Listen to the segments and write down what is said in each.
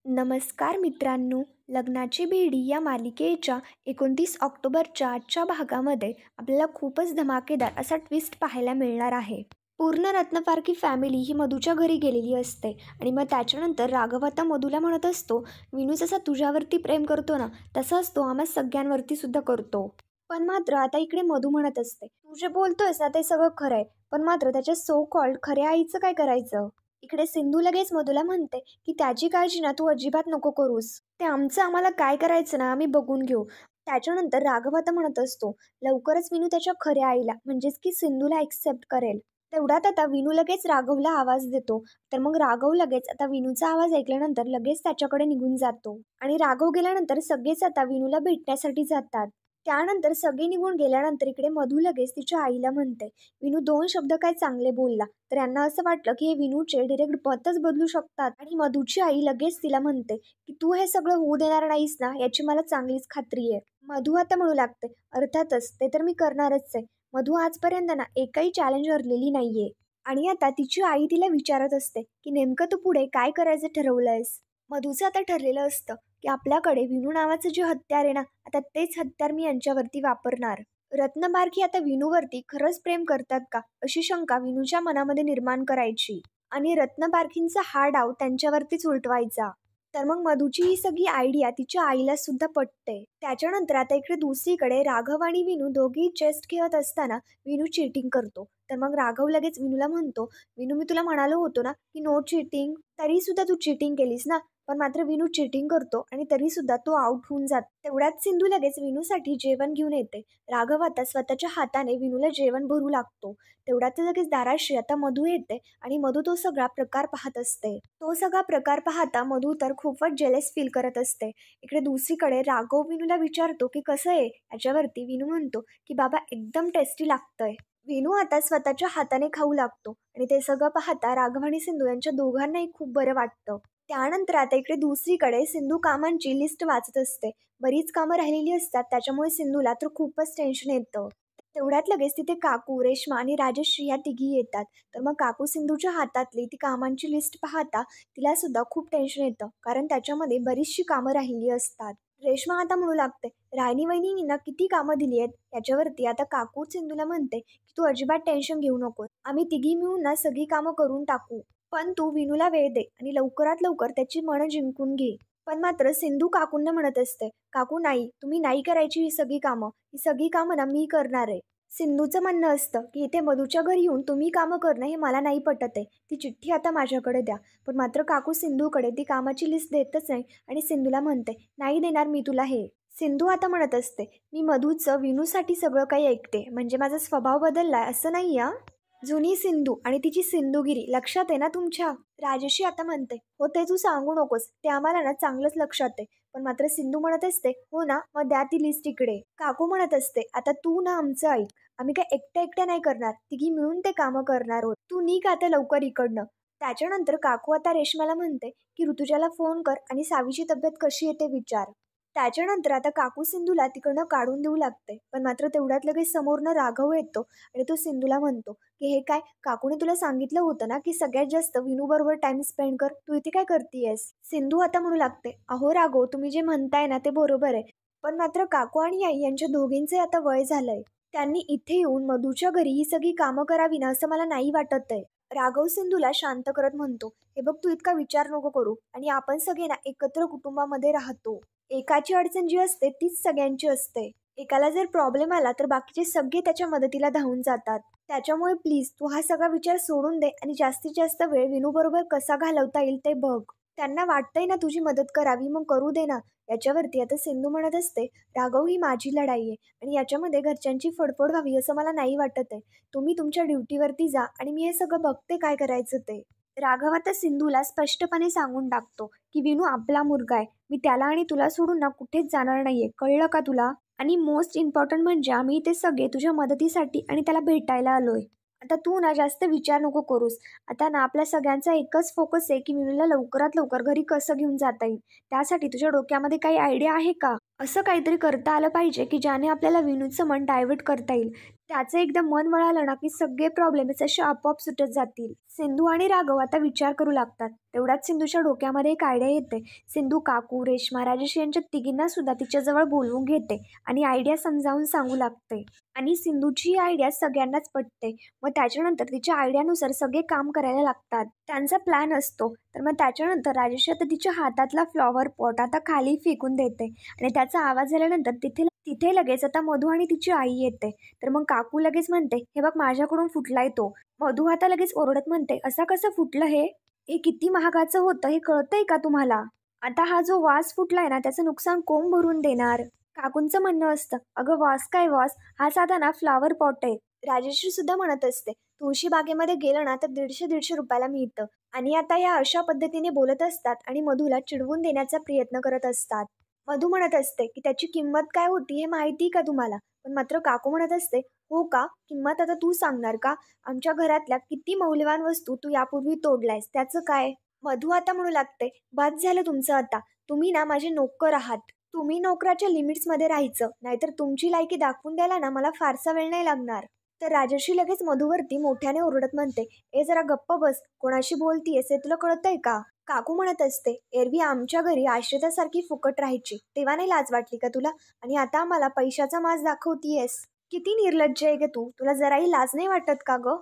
नमस्कार मित्रांनो, लग्नाची बेडी या मालिकेच्या 29 ऑक्टोबरच्या आजच्या भागामध्ये आपल्याला खूपच धमाकेदार असा ट्विस्ट पाहायला मिळणार आहे. पूर्ण रत्नपारखी फॅमिली ही मधूच्या घरी गेलेली असते आणि मग त्याच्यानंतर राघव आता मधूला म्हणत असतो, विनू जसा तुझ्यावरती प्रेम करतो ना, तसाच तो आम्हा सगळ्यांवरती सुद्धा करतो. पण मात्र आता इकडे मधू म्हणत असते, तू जे बोलतोयस ना ते सगळं खरं आहे, पण मात्र त्याच्या सो कॉल्ड खऱ्या आईचं काय करायचं? इकडे सिंधू लगेच मधूला म्हणते की त्याची काळजी ना तू अजिबात नको करूस. ते आमचं आम्हाला काय करायचं ना आम्ही बघून घेऊ. त्याच्यानंतर राघव आता म्हणत असतो, लवकरच विनू त्याच्या खऱ्या आईला म्हणजेच की सिंधूला एक्सेप्ट करेल. तेवढ्यात आता विनू लगेच राघवला आवाज देतो. तर मग राघव लगेच आता विनूचा आवाज ऐकल्यानंतर लगेच त्याच्याकडे निघून जातो आणि राघव गेल्यानंतर सगळेच आता विनूला भेटण्यासाठी जातात. त्यानंतर सगळे निघून गेल्यानंतर इकडे मधू लगेच तिच्या आईला म्हणते, विनू 2 शब्द काय चांगले बोलला. तर यांना असं वाटलं की हे विनूचे डिरेक्ट मतच बदलू शकतात आणि मधूची आई लगेच तिला म्हणते की तू हे सगळं होऊ देणार नाहीस ना, याची मला चांगलीच खात्री आहे. मधू आता म्हणू लागते, अर्थातच ते तर मी करणारच आहे. मधू आजपर्यंत ना एकही चॅलेंज हरलेली नाहीये. आणि आता तिची आई तिला विचारत असते की नेमकं तू पुढे काय करायचं ठरवलंयस. मधूचं आता ठरलेलं असतं की आपल्याकडे विनू नावाचं जे हत्यार आहे ना, आता तेच हत्यार मी यांच्यावरती वापरणार. रत्नबारकी आता विनूवरती खरंच प्रेम करतात का, अशी शंका विनूच्या मनामध्ये निर्माण करायची आणि रत्नबारकींचा हा डाव त्यांच्यावरतीच उलटवायचा. तर मग मधूची ही सगळी आयडिया तिच्या आईला सुद्धा पटते. त्याच्यानंतर आता इकडे दुसरीकडे राघव आणि विनू दोघेही चेस्ट खेळत असताना विनू चीटिंग करतो. तर मग राघव लगेच विनूला म्हणतो, विनू मी तुला म्हणालो होतो ना की नो चीटिंग, तरी सुद्धा तू चीटिंग केलीस ना. पण मात्र विनू चीटिंग करतो आणि तरी सुद्धा तो आउट होऊन जातो. तेवढ्यात सिंधू लगेच विनूसाठी जेवण घेऊन येते. राघव आता स्वतःच्या हाताने विनूला जेवण भरू लागतो. तेवढ्यात लगेच दाराशी आता मधू येते आणि मधू तो सगळा प्रकार पाहत असते. तो सगळा प्रकार पाहता मधू तर खूपच जेलस फील करत असते. इकडे दुसरीकडे राघव विनूला विचारतो की कसं आहे. याच्यावरती विनू म्हणतो की बाबा एकदम टेस्टी लागतंय. विनू आता स्वतःच्या हाताने खाऊ लागतो आणि ते सगळं पाहता राघव आणि सिंधू यांच्या दोघांनाही खूप बरं वाटतं. त्यानंतर आता इकडे दुसरीकडे सिंधू कामांची लिस्ट वाचत असते. बरीच कामं राहिलेली असतात, त्याच्यामुळे सिंधूला तर खूपच टेन्शन येतं. तेवढ्यात लगेच तिथे काकू, रेश्मा आणि राजश्री या तिघी येतात. तर मग काकू सिंधूच्या हातातली ती कामांची लिस्ट पाहता तिला सुद्धा खूप टेन्शन येतं, कारण त्याच्यामध्ये बरीचशी कामं राहिली असतात. रेश्मा आता म्हणू लागते, राणी वहिनींनी ना किती कामं दिली आहेत. याच्यावरती आता काकू सिंधूला म्हणते की तू अजिबात टेन्शन घेऊ नको, आम्ही तिघी मिळून ना सगळी कामं करून टाकू. पण तू विनूला वेळ दे आणि लवकरात लवकर त्याची मनं जिंकून घे. पण मात्र सिंधू काकूंना म्हणत असते, काकू नाही, तुम्ही नाही करायची ही सगळी कामं ना मी करणार आहे. सिंधूचं म्हणणं असतं की इथे मधूच्या घरी येऊन तुम्ही कामं करणं हे मला नाही पटत आहे. ती चिठ्ठी आता माझ्याकडे द्या. पण मात्र काकू सिंधूकडे ती कामाची लिस्ट देतच नाही आणि सिंधूला म्हणते, नाही देणार मी तुला हे. सिंधू आता म्हणत असते, मी मधूचं विनूसाठी सगळं काही ऐकते, म्हणजे माझा स्वभाव बदललाय असं नाही हा. जुनी सिंधू आणि तिची सिंधुगिरी लक्षात आहे ना तुमच्या. राजेशी आता म्हणते, हो ते तू सांगू नकोस, ते आम्हाला ना चांगलंच लक्षात आहे. पण मात्र सिंधू म्हणत असते, हो ना मग द्या ती लिस्ट इकडे. काकू म्हणत असते, आता तू ना आमचं ऐक, आम्ही काय एकट्या एकट्या नाही करणार, तिघी मिळून ते कामं करणार आहोत. तू निघ आता लवकर इकडनं. त्याच्यानंतर काकू आता रेश्माला म्हणते की ऋतुजाला फोन कर आणि सावीची तब्येत कशी येते विचार. त्याच्यानंतर आता काकू सिंधूला तिकडनं काढून देऊ लागते. पण मात्र तेवढ्यात लगेच समोरनं राघव येतो आणि तो सिंधूला म्हणतो की हे काय, काकूने तुला सांगितलं होतं ना की सगळ्यात जास्त विनू बरोबर टाइम स्पेंड कर, तू इथे काय करतीयस. सिंधू आता म्हणू लागते, अहो राघव तुम्ही जे म्हणताय ना ते बरोबर आहे. पण मात्र काकू आणि आई यांच्या दोघींचे आता वय झालंय. त्यांनी इथे येऊन मधूच्या घरी ही सगळी कामं करावी ना असं मला नाही वाटत आहे. राघव सिंधूला शांत करत म्हणतो, हे बघ तू इतका विचार नको करू आणि आपण सगळे ना एकत्र कुटुंबामध्ये राहतो. एकाची अडचण जी असते तीच सगळ्यांची असते. एकाला जर प्रॉब्लेम आला तर बाकीचे सगळे त्याच्या मदतीला धावून जातात. त्याच्यामुळे प्लीज तू हा सगळा विचार सोडून दे आणि जास्तीत जास्त वेळ विनू बरोबर कसा घालवता येईल ते बघ. त्यांना वाटतंय ना तुझी मदत करावी, मग करू दे ना. याच्यावरती आता सिंधू म्हणत असते, राघव ही माझी लढाई आहे आणि याच्यामध्ये घरच्यांची फडफड व्हावी असं मला नाही वाटत आहे. तुम्ही तुमच्या ड्युटीवरती जा आणि मी हे सगळं बघते काय करायचं ते. राघव आता सिंधूला स्पष्टपणे सांगून टाकतो की विनू आपला मुलगा आहे, मी त्याला आणि तुला सोडून ना कुठेच जाणार नाहीये, कळलं का तुला. आणि मोस्ट इम्पॉर्टंट म्हणजे आम्ही इथे सगळे तुझ्या मदतीसाठी आणि त्याला भेटायला आलोय. आता तू ना जास्त विचार नको करूस. आता ना आपल्या सगळ्यांचा एकच फोकस आहे की विनूला लवकरात लवकर घरी कसं घेऊन जाता येईल. त्यासाठी तुझ्या डोक्यामध्ये काही आयडिया आहे का. असं काहीतरी करता आलं पाहिजे की ज्याने आपल्याला विनूचं मन डायव्हर्ट करता येईल. त्याचं एकदा मन वळालं ना की सगळे प्रॉब्लेम्स असे आपोआप सुटत जातील. सिंधू आणि राघव आता विचार करू लागतात. तेवढ्यात सिंधूच्या डोक्यामध्ये एक आयडिया येते. सिंधू काकू, रेश्मा, राजेश यांच्या तिघींना सुद्धा तिच्याजवळ बोलवून घेते आणि आयडिया समजावून सांगू लागते. आणि सिंधूची ही आयडिया सगळ्यांनाच पटते. मग त्याच्यानंतर तिच्या आयडियानुसार सगळे काम करायला लागतात. त्यांचा प्लॅन असतो. तर मग त्याच्यानंतर राजेश आता तिच्या हातातला फ्लॉवर पॉट आता खाली फेकून देते आणि त्याचा आवाज झाल्यानंतर तिथे तिथे लगेच आता मधू आणि तिची आई येते. तर मग काकू लगेच म्हणते, हे बघ माझ्याकडून फुटलाय तो. मधू आता लगेच ओरडत म्हणते, असं कसं फुटलं हे? हे किती महागाचं होतं हे कळतंय का तुम्हाला? आता हा जो वास फुटलाय ना त्याचं नुकसान कोण भरून देणार? काकूंचं म्हणणं असतं, अगं वास काय वास, हा साधा ना फ्लावर पॉट आहे. राजेश्री सुद्धा म्हणत असते, तुळशी बागेमध्ये गेलं ना तर 150-150 रुपयाला मिळतं. आणि आता या अशा पद्धतीने बोलत असतात आणि मधूला चिडवून देण्याचा प्रयत्न करत असतात. मधू म्हणत असते की त्याची किंमत काय होती हे माहिती का तुम्हाला? पण मात्र काकू म्हणत असते, हो का? किंमत आता तू सांगणार का? आमच्या घरातल्या किती मौल्यवान वस्तू तू यापूर्वी तोडलायस, त्याचं काय? मधू आता म्हणू लागते, बस झालं तुमचं आता. तुम्ही ना माझे नोकर आहात. तुम्ही नोकराच्या लिमिट्समध्ये राहायचं, नाहीतर तुमची लायकी दाखवून द्यायला ना मला फारसा वेळ नाही लागणार. तर राजर्षी लगेच मधूवरती मोठ्याने ओरडत म्हणते, ए जरा गप्प बस, कोणाशी बोलतीयस हे तुला कळतंय का? काकू म्हणत असते, एरवी आमच्या घरी आश्रितासारखी फुकट राहायची, तेव्हा नाही लाज वाटली का तुला? आणि आता मला पैशाचा माज दाखवतीयस? किती निर्लज्ज आहे ग तू, तुला जराही लाज नाही वाटत का ग?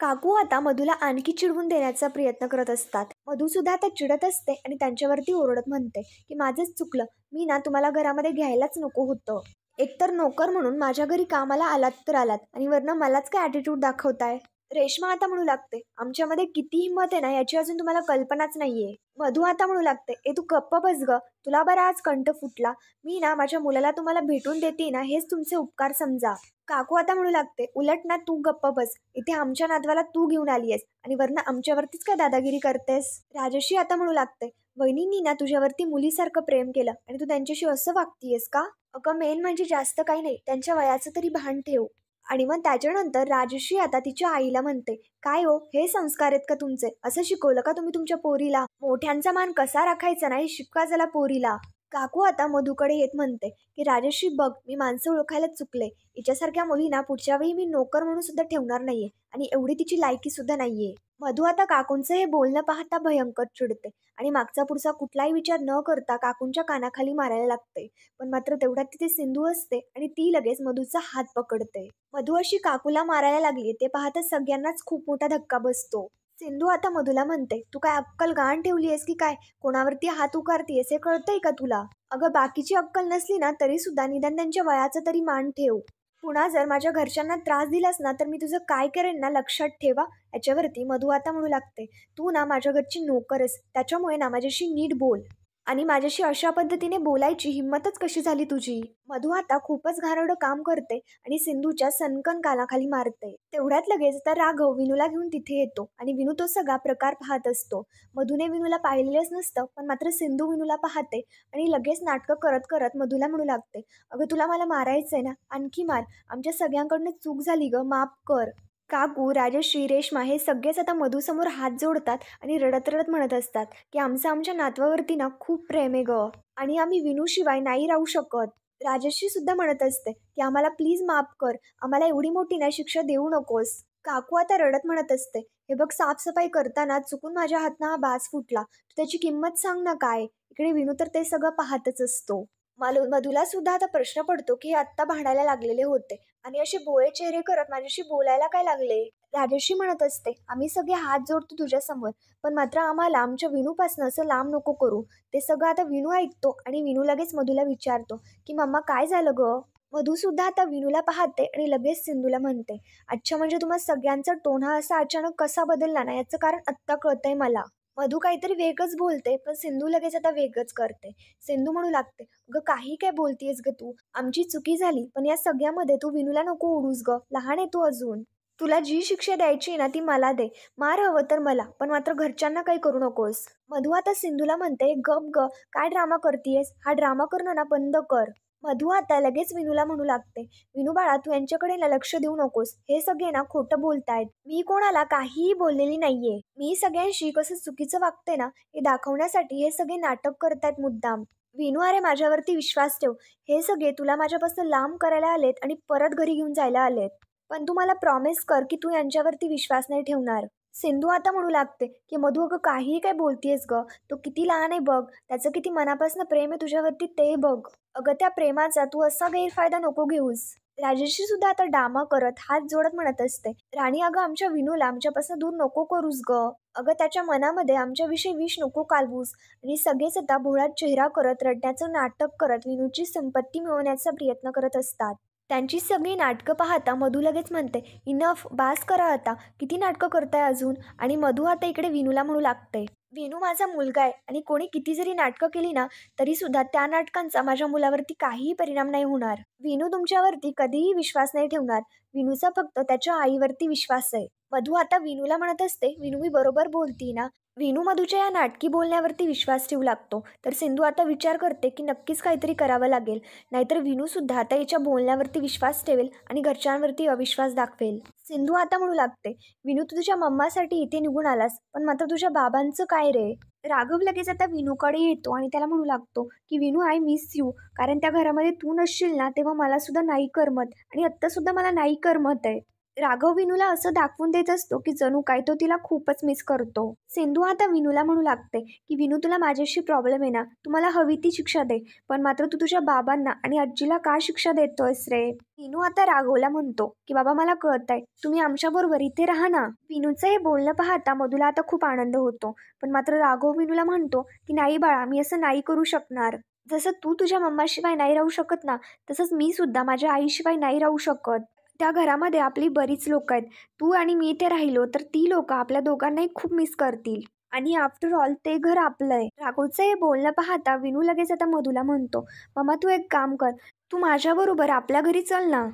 काकू आता मधूला आणखी चिडवून देण्याचा प्रयत्न करत असतात. मधू सुद्धा आता चिडत असते आणि त्यांच्यावरती ओरडत म्हणते की माझंच चुकलं, मी ना तुम्हाला घरामध्ये घ्यायलाच नको होतं. एकतर नोकर म्हणून माझ्या घरी कामाला आलात तर आलात आणि वरनं मलाच काय ॲटिट्यूड दाखवताय. रेश्मा आता म्हणू लागते, आमच्यामध्ये किती हिंमत आहे ना याची अजून तुम्हाला कल्पनाच नाहीये. मधू आता म्हणू लागते, ए तू गप्प बस ग, तुला बरा आज कंठ फुटला. मी ना माझ्या मुलाला तुम्हाला भेटून देते ना हेच तुमचे उपकार समजा. काकू आता म्हणू लागते, उलट ना तू गप्प बस, इथे आमच्या नातवाला तू घेऊन आलीयस आणि वरनं आमच्यावरतीच काय दादागिरी करतेस? राजश्री आता म्हणू लागते, वहिनींनी ना तुझ्यावरती मुलीसारखं प्रेम केलं आणि तू त्यांच्याशी असं वागतीयस का? अगं मेन म्हणजे जास्त काही नाही, त्यांच्या वयाचं तरी भान ठेव. आणि मग त्याच्यानंतर राजश्री आता तिच्या आईला म्हणते, काय हो हे संस्कार आहेत का तुमचे? असं शिकवलं का तुम्ही तुमच्या पोरीला? मोठ्यांचा मान कसा राखायचा नाही शिकवा झाला पोरीला. काकू आता मधूकडे येत म्हणते की राजश्री बघ, मी माणसं ओळखायला चुकले. हिच्यासारख्या मुलींना पुढच्या वेळी मी नोकर म्हणून सुद्धा ठेवणार नाहीये आणि एवढी तिची लायकी सुद्धा नाहीये. मधू आता काकूंचं हे बोलणं पाहता भयंकर चिडते आणि मागचा पुढचा कुठलाही विचार न करता काकूंच्या कानाखाली मारायला लागते. पण मात्र तेवढ्यात तिथे सिंधू असते आणि ती लगेच मधूचा हात पकडते. मधू अशी काकूला मारायला लागली ते पाहता सगळ्यांनाच खूप मोठा धक्का बसतो. सिंधू आता मधूला म्हणते, तू काय अक्कल गहाण ठेवली आहेस की काय? कोणावरती हात उकारतीयस हे कळतंय का तुला? अगं बाकीची अक्कल नसली ना तरी सुद्धा निदान त्यांच्या वयाचा तरी मान ठेव. पुन्हा जर माझ्या घरच्यांना त्रास दिलास ना तर मी तुझं काय करेन ना लक्षात ठेवा. याच्यावरती मधू आता म्हणू लागते, तू ना माझ्या घरची नोकरच, त्याच्यामुळे ना माझ्याशी नीट बोल. आणि माझ्याशी अशा पद्धतीने बोलायची हिंमतच कशी झाली तुझी? मधू आता खूपच घाणेरडं काम करते आणि सिंधूच्या सनकन कानाखाली मारते. तेवढ्यात लगेच तर राघव विनूला घेऊन तिथे येतो आणि विनू तो सगळा प्रकार पाहत असतो. मधूने विनूला पाहिलेलंच नसतं, पण मात्र सिंधू विनूला पाहते आणि लगेच नाटकं करत करत मधूला म्हणू लागते, अगं तुला मला मारायचंय ना, आणखी मार. आमच्या सगळ्यांकडनं चूक झाली ग, माफ कर. काकू, राजश्री, रेश्मा हे सगळेच आता मधूसमोर हात जोडतात आणि रडत रडत म्हणत असतात की आमचं आमच्या नातवावरती ना खूप प्रेम आहे ग आणि आम्ही विनूशिवाय नाही राहू शकत. राजश्री सुद्धा म्हणत असते की आम्हाला प्लीज माफ कर, आम्हाला एवढी मोठी नाही शिक्षा देऊ नकोस. काकू आता रडत म्हणत असते, हे बघ साफसफाई करताना चुकून माझ्या हातनं हा बास फुटला, तू त्याची किंमत सांग ना काय. इकडे विनू तर ते सगळं पाहतच असतो. मधूला सुद्धा आता प्रश्न पडतो की हे आत्ता भांडायला लागलेले होते आणि असे भोळे चेहरे करत माझ्याशी बोलायला काय लागले. राजश्री म्हणत असते, आम्ही सगळे हात जोडतो तुझ्यासमोर, पण मात्र आम्हाला आमच्या विनूपासून असं लांब नको करू. ते सगळं आता विनू ऐकतो आणि विनू लगेच मधूला विचारतो की मम्मा काय झालं ग? मधू सुद्धा आता विनूला पाहते आणि लगेच सिंधूला म्हणते, अच्छा म्हणजे तुम्हा सगळ्यांचा टोन हा असा अचानक कसा बदलला ना याचं कारण आत्ता कळतंय मला. मधू काहीतरी वेगच बोलते पण सिंधू लगेच आता वेगच करते. सिंधू म्हणू लागते, ग काही काय बोलतीयस ग तू? आमची चुकी झाली पण या सगळ्यामध्ये तू विनूला नको ओढूस ग, लहान आहे तू अजून. तुला जी शिक्षा द्यायची ना ती मला दे, मार हवं तर मला, पण मात्र घरच्यांना काही करू नकोस. मधू आता सिंधूला म्हणते, गप ग, काय ड्रामा करतीयस? हा ड्रामा करणं ना बंद कर. मधू आता लगेच विनूला म्हणू लागते, विनू बाळा तू यांच्याकडे ना लक्ष देऊ नकोस, हे सगळे ना खोटं बोलतायत. मी कोणाला काहीही बोललेली नाहीये. मी सगळ्यांशी कसं चुकीचं वागते ना हे दाखवण्यासाठी हे सगळे नाटक करतायत मुद्दाम. विनू अरे माझ्यावरती विश्वास ठेव. हे सगळे तुला माझ्यापासून लांब करायला आलेत आणि परत घरी घेऊन जायला आलेत. पण तू मला प्रॉमिस कर की तू यांच्यावरती विश्वास नाही ठेवणार. सिंधू आता म्हणू लागते की मधू अगं काहीही काय बोलतीयस ग. तो किती लहान आहे बघ. त्याचं किती मनापासून प्रेम आहे तुझ्यावरती ते बघ. अगं त्या प्रेमाचा तू असा गैरफायदा नको घेऊस. राजेशी सुद्धा आता डामा करत हात जोडत म्हणत असते, राणी अगं आमच्या विनूला आमच्यापासून दूर नको करूस ग. अगं त्याच्या मनामध्ये आमच्याविषयी विष नको कालवूस. आणि सगळेच आता भोळ्यात चेहरा करत रडण्याचं नाटक करत विनूची संपत्ती मिळवण्याचा प्रयत्न करत असतात. त्यांची सगळी नाटकं पाहता मधू लगेच म्हणते, इनफ, बास करा आता, किती नाटकं करताय अजून. आणि मधू आता इकडे विनूला म्हणू लागते, विनू माझा मुलगा आहे आणि कोणी किती जरी नाटकं केली ना तरी सुद्धा त्या नाटकांचा माझ्या मुलावरती काहीही परिणाम नाही होणार. विनू तुमच्यावरती कधीही विश्वास नाही ठेवणार. विनूचा फक्त त्याच्या आईवरती विश्वास आहे. मधू आता विनूला म्हणत असते, विनू मी बरोबर बोलती ना. विनू मधूच्या या नाटकी बोलण्यावरती विश्वास ठेवू लागतो. तर सिंधू आता विचार करते की नक्कीच काहीतरी करावं लागेल, नाहीतर विनू सुद्धा आता याच्या बोलण्यावरती विश्वास ठेवेल आणि घरच्यांवरती अविश्वास दाखवेल. सिंधू आता म्हणू लागते, विनू तू तुझ्या मम्मासाठी इथे निघून आलास, पण मात्र तुझ्या बाबांचं काय रे. राघव लगेच आता विनूकडे येतो आणि त्याला म्हणू लागतो की विनू आय मिस यू, कारण त्या घरामध्ये तू नसशील ना तेव्हा मला सुद्धा नाही करमत आणि आत्ता सुद्धा मला नाही करमत आहे. राघव विनूला असं दाखवून देत असतो की जणू काय तो तिला खूपच मिस करतो. सिंधू आता विनूला म्हणू लागते की विनू तुला माझ्याशी प्रॉब्लेम आहे ना, तू मला हवी ती शिक्षा दे, पण मात्र तू तुझ्या बाबांना आणि आजीला का शिक्षा देतोयस रे. विनू आता राघवला म्हणतो की बाबा मला कळतंय, तुम्ही आमच्याबरोबर इथे राहा ना. विनूचं हे बोलणं पाहता मधूला आता खूप आनंद होतो, पण मात्र राघव विनूला म्हणतो की नाही बाळा, मी असं नाही करू शकणार. जसं तू तुझ्या मम्माशिवाय नाही राहू शकत ना, तसंच मी सुद्धा माझ्या आईशिवाय नाही राहू शकत. त्या घरामध्ये आपली बरीच लोक आहेत. तू आणि मी इथे राहिलो तर ती लोक आपल्या दोघांनाही खूप मिस करतील आणि आफ्टर ऑल ते घर आपलं आहे. राघवचं हे बोलणं पाहता विनू लगेच आता मधूला म्हणतो, मम्मा तू एक काम कर, तू माझ्याबरोबर आपल्या घरी चल ना.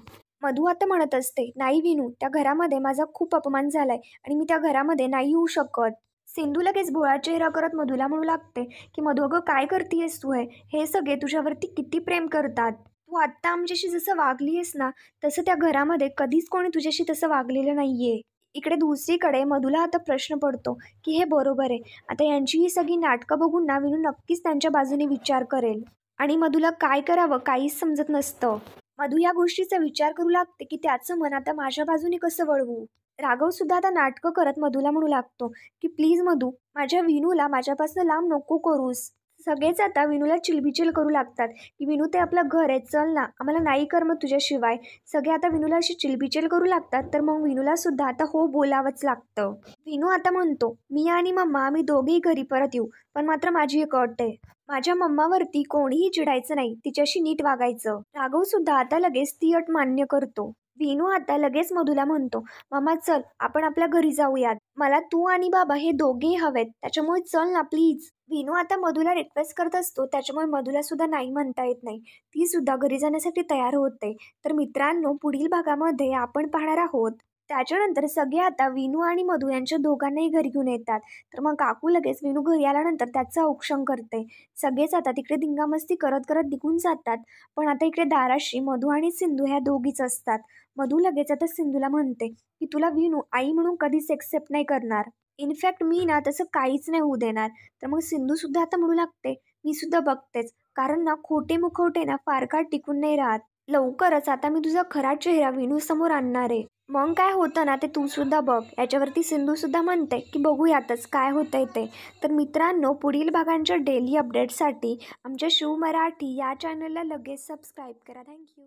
मधू आता म्हणत असते, नाही विनू, त्या घरामध्ये माझा खूप अपमान झालाय आणि मी त्या घरामध्ये नाही येऊ शकत. सिंधू लगेच भोळा चेहरा करत मधूला म्हणू लागते की मधू अगं काय करतीयस तू. हे सगळे तुझ्यावरती किती प्रेम करतात. तू आत्ता आमच्याशी जसं वागलीयस ना तसं त्या घरामध्ये कधीच कोणी तुझ्याशी तसं वागलेलं नाहीये. इकडे दुसरीकडे मधूला आता प्रश्न पडतो की हे बरोबर आहे. आता यांची ही सगळी नाटकं बघून ना विनू नक्कीच त्यांच्या बाजूने विचार करेल आणि मधूला काय करावं काहीच समजत नसतं. मधू या गोष्टीचा विचार करू लागते की त्याचं मन आता माझ्या बाजूने कसं वळवू. राघव सुद्धा आता नाटकं करत मधूला म्हणू लागतो की प्लीज मधू, माझ्या विनूला माझ्यापासून लांब नको करूस. सगळेच आता विनूला चिलबिचिल करू लागतात की विनू ते आपलं घर आहे, चल ना, आम्हाला नाही करमत तुझ्याशिवाय. सगळे आता विनूला अशी चिलबिचिल करू लागतात. तर मग विनूला सुद्धा आता हो बोलावंच लागतं. विनू आता म्हणतो, मी आणि मम्मा आम्ही दोघेही घरी परत येऊ, पण मात्र माझी एक अट आहे, माझ्या मम्मावरती कोणीही चिडायचं नाही, तिच्याशी नीट वागायचं. राघव सुद्धा आता लगेच ती अट मान्य करतो. विनू आता लगेच मधूला म्हणतो, मामा चल आपण आपल्या घरी जाऊयात, मला तू आणि बाबा हे दोघेही हवेत, त्याच्यामुळे चल ना प्लीज. विनू आता मधूला रिक्वेस्ट करत असतो, त्याच्यामुळे मधूला सुद्धा नाही म्हणता येत नाही. ती सुद्धा घरी जाण्यासाठी तयार होते. तर मित्रांनो, पुढील भागामध्ये आपण पाहणार आहोत त्याच्यानंतर सगळे आता विनू आणि मधू यांच्या दोघांनाही घरी घेऊन येतात. तर मग काकू लगेच विनू घरी आल्यानंतर त्याचं औक्षण करते. सगळेच आता तिकडे धिंगामस्ती करत करत निघून जातात. पण आता इकडे दाराशी मधू आणि सिंधू ह्या दोघीच असतात. मधू लगेच आता सिंधूला म्हणते की तुला विनू आई म्हणून कधीच एक्सेप्ट नाही करणार. इनफॅक्ट मी ना तसं काहीच नाही होऊ देणार. तर मग सिंधू सुद्धा आता म्हणू लागते, मी सुद्धा बघतेच, कारण ना खोटे मुखवटे ना फार काळ टिकून नाही राहत. लवकरच आता मी तुझा खरा चेहरा विनू समोर आणणार आहे. मग काय होतं ना ते तू सुद्धा बघ. याच्यावरती सिंधू सुद्धा म्हणते की बघूयातच काय होतंय ते. तर मित्रांनो, पुढील भागांच्या डेली अपडेटसाठी आमच्या शिव मराठी या चॅनलला लगेच सबस्क्राईब करा. थँक्यू.